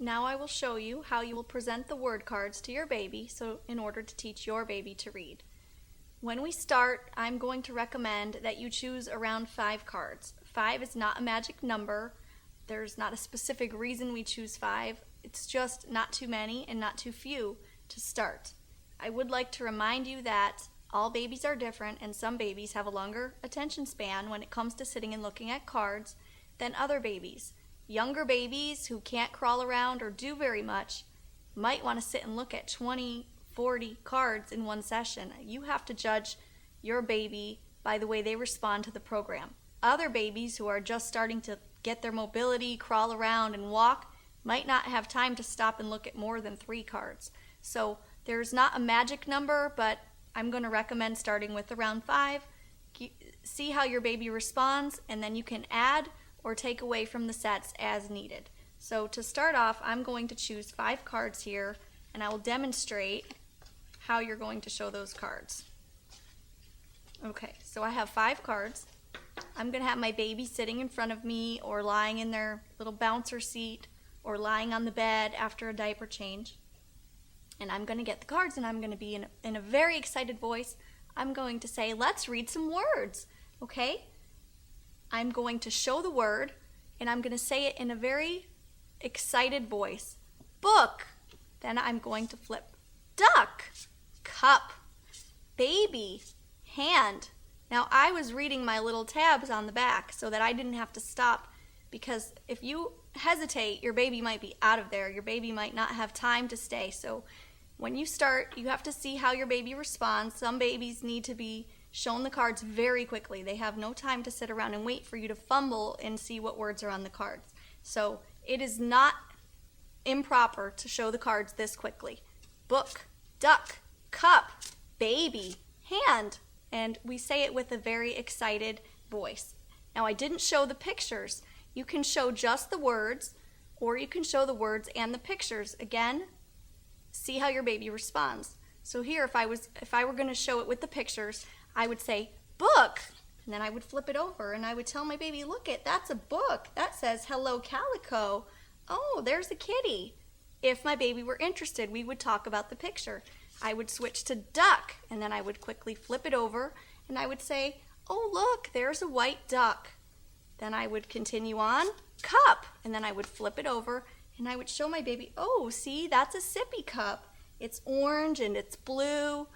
Now I will show you how you will present the word cards to your baby in order to teach your baby to read. When we start, I'm going to recommend that you choose around 5 cards. 5 is not a magic number. There's not a specific reason we choose 5. It's just not too many and not too few to start. I would like to remind you that all babies are different, and some babies have a longer attention span when it comes to sitting and looking at cards than other babies. Younger babies who can't crawl around or do very much might want to sit and look at 20, 40 cards in one session. You have to judge your baby by the way they respond to the program. Other babies who are just starting to get their mobility, crawl around, and walk might not have time to stop and look at more than 3 cards. So there's not a magic number, but I'm going to recommend starting with around 5. See how your baby responds, and then you can add or take away from the sets as needed. So to start off, I'm going to choose 5 cards here, and I will demonstrate how you're going to show those cards. Okay, so I have 5 cards. I'm going to have my baby sitting in front of me or lying in their little bouncer seat or lying on the bed after a diaper change. And I'm going to get the cards, and I'm going to be in a very excited voice. I'm going to say, let's read some words, okay? I'm going to show the word, and I'm going to say it in a very excited voice. Book. Then I'm going to flip. Duck. Cup. Baby. Hand. Now I was reading my little tabs on the back so that I didn't have to stop, because if you hesitate, your baby might be out of there. Your baby might not have time to stay. So when you start, you have to see how your baby responds. Some babies need to be shown the cards very quickly. They have no time to sit around and wait for you to fumble and see what words are on the cards. So it is not improper to show the cards this quickly. Book, duck, cup, baby, hand. And we say it with a very excited voice. Now I didn't show the pictures. You can show just the words, or you can show the words and the pictures. Again, see how your baby responds. So here, if I were going to show it with the pictures, I would say, book, and then I would flip it over, and I would tell my baby, look it, that's a book. That says, hello, Calico. Oh, there's a kitty. If my baby were interested, we would talk about the picture. I would switch to duck, and then I would quickly flip it over, and I would say, oh, look, there's a white duck. Then I would continue on, cup, and then I would flip it over, and I would show my baby, oh, see, that's a sippy cup. It's orange and it's blue.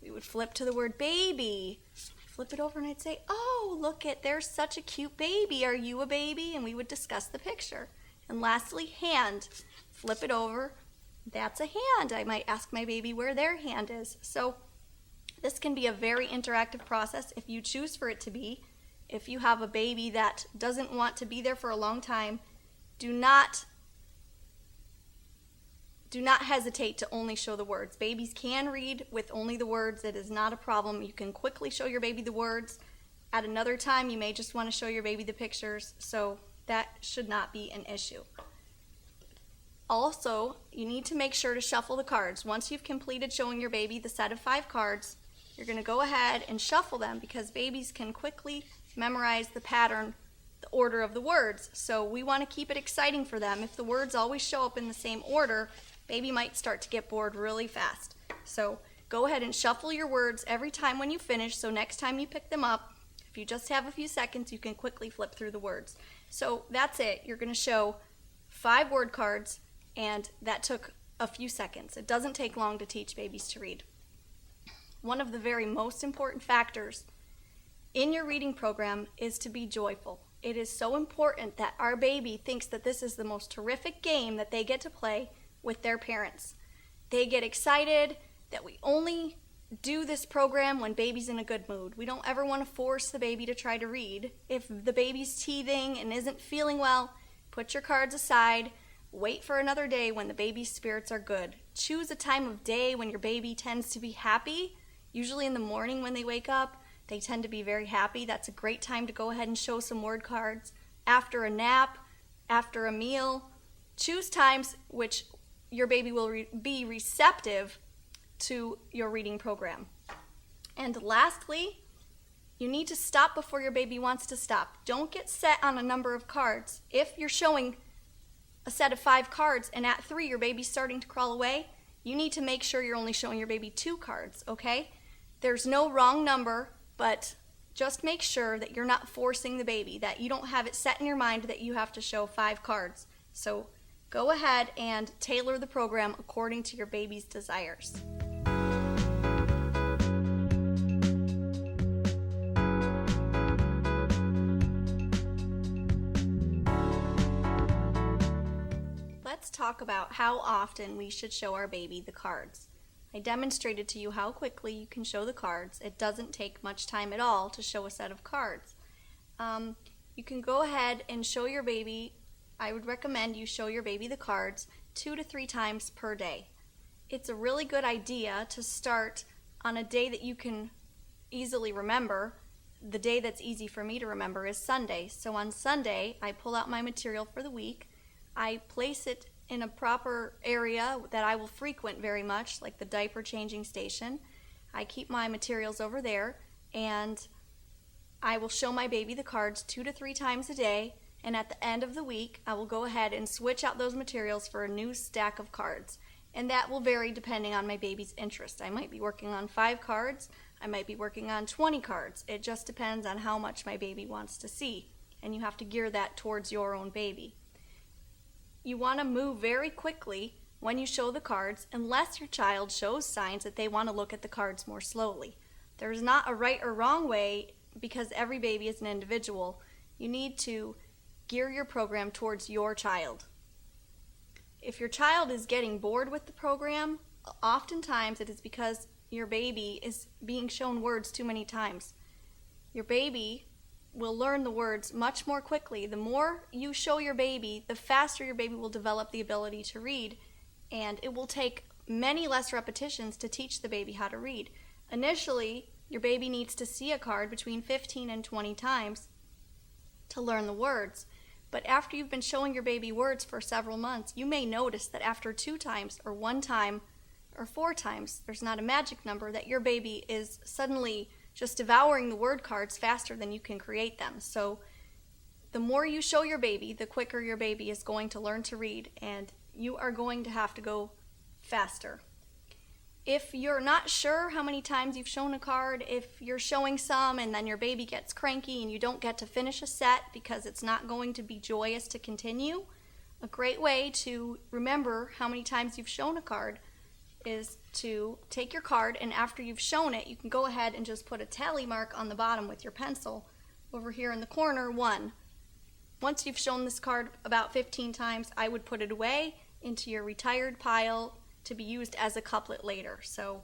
We would flip to the word baby. Flip it over and I'd say, oh, look it, there's such a cute baby. Are you a baby? And we would discuss the picture. And lastly, hand. Flip it over. That's a hand. I might ask my baby where their hand is. So this can be a very interactive process if you choose for it to be. If you have a baby that doesn't want to be there for a long time, do not hesitate to only show the words. Babies can read with only the words. It is not a problem. You can quickly show your baby the words. At another time, you may just want to show your baby the pictures, so that should not be an issue. Also, you need to make sure to shuffle the cards. Once you've completed showing your baby the set of 5 cards, you're going to go ahead and shuffle them, because babies can quickly memorize the pattern, the order of the words. So we want to keep it exciting for them. If the words always show up in the same order, baby might start to get bored really fast. So go ahead and shuffle your words every time when you finish, so next time you pick them up, if you just have a few seconds, you can quickly flip through the words. So that's it. You're going to show 5 word cards, and that took a few seconds. It doesn't take long to teach babies to read. One of the very most important factors in your reading program is to be joyful. It is so important that our baby thinks that this is the most terrific game that they get to play with their parents. They get excited that we only do this program when baby's in a good mood. We don't ever want to force the baby to try to read. If the baby's teething and isn't feeling well, put your cards aside. Wait for another day when the baby's spirits are good. Choose a time of day when your baby tends to be happy. Usually in the morning when they wake up, they tend to be very happy. That's a great time to go ahead and show some word cards. After a nap, after a meal, choose times which your baby will be receptive to your reading program. And lastly, you need to stop before your baby wants to stop. Don't get set on a number of cards. If you're showing a set of 5 cards and at 3 your baby's starting to crawl away, you need to make sure you're only showing your baby 2 cards, okay? There's no wrong number, but just make sure that you're not forcing the baby, that you don't have it set in your mind that you have to show 5 cards. So go ahead and tailor the program according to your baby's desires. Let's talk about how often we should show our baby the cards. I demonstrated to you how quickly you can show the cards. It doesn't take much time at all to show a set of cards. You can go ahead and show your baby, I would recommend you show your baby the cards 2 to 3 times per day. It's a really good idea to start on a day that you can easily remember. The day that's easy for me to remember is Sunday. So on Sunday, I pull out my material for the week. I place it in a proper area that I will frequent very much, like the diaper changing station. I keep my materials over there, and I will show my baby the cards 2 to 3 times a day, and at the end of the week, I will go ahead and switch out those materials for a new stack of cards. And that will vary depending on my baby's interest. I might be working on 5 cards, I might be working on 20 cards. It just depends on how much my baby wants to see, and you have to gear that towards your own baby. You want to move very quickly when you show the cards, unless your child shows signs that they want to look at the cards more slowly. There's not a right or wrong way, because every baby is an individual. You need to gear your program towards your child. If your child is getting bored with the program, oftentimes it is because your baby is being shown words too many times. Your baby will learn the words much more quickly. The more you show your baby, the faster your baby will develop the ability to read, and it will take many less repetitions to teach the baby how to read. Initially, your baby needs to see a card between 15 and 20 times to learn the words, but after you've been showing your baby words for several months, you may notice that after 2 times or 1 time or 4 times, there's not a magic number, that your baby is suddenly just devouring the word cards faster than you can create them. So the more you show your baby, the quicker your baby is going to learn to read, and you are going to have to go faster. If you're not sure how many times you've shown a card, if you're showing some and then your baby gets cranky and you don't get to finish a set because it's not going to be joyous to continue, a great way to remember how many times you've shown a card is to take your card, and after you've shown it, you can go ahead and just put a tally mark on the bottom with your pencil. Over here in the corner, 1. Once you've shown this card about 15 times, I would put it away into your retired pile to be used as a couplet later. So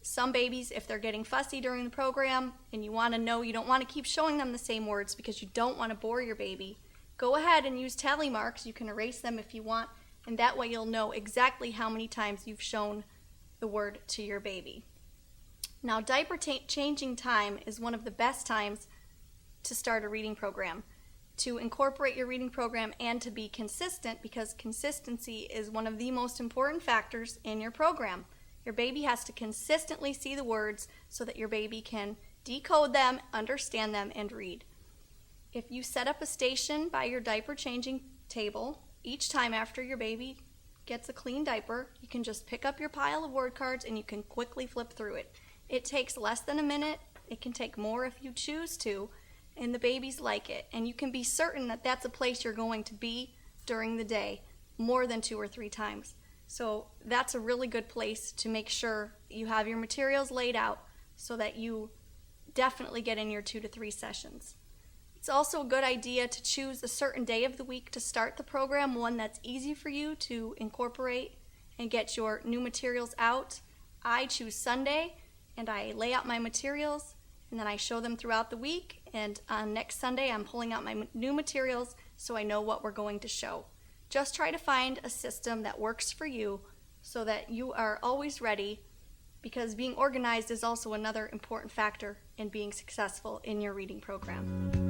some babies, if they're getting fussy during the program and you want to know, you don't want to keep showing them the same words because you don't want to bore your baby, go ahead and use tally marks. You can erase them if you want, and that way you'll know exactly how many times you've shown the word to your baby. Now, diaper changing time is one of the best times to start a reading program, to incorporate your reading program, and to be consistent, because consistency is one of the most important factors in your program. Your baby has to consistently see the words so that your baby can decode them, understand them, and read. If you set up a station by your diaper changing table, each time after your baby gets a clean diaper, you can just pick up your pile of word cards and you can quickly flip through it. It takes less than a minute. It can take more if you choose to, and the babies like it. And you can be certain that that's a place you're going to be during the day more than 2 or 3 times. So that's a really good place to make sure you have your materials laid out so that you definitely get in your 2 to 3 sessions. It's also a good idea to choose a certain day of the week to start the program, one that's easy for you to incorporate and get your new materials out. I choose Sunday, and I lay out my materials, and then I show them throughout the week, and on next Sunday I'm pulling out my new materials so I know what we're going to show. Just try to find a system that works for you so that you are always ready, because being organized is also another important factor in being successful in your reading program.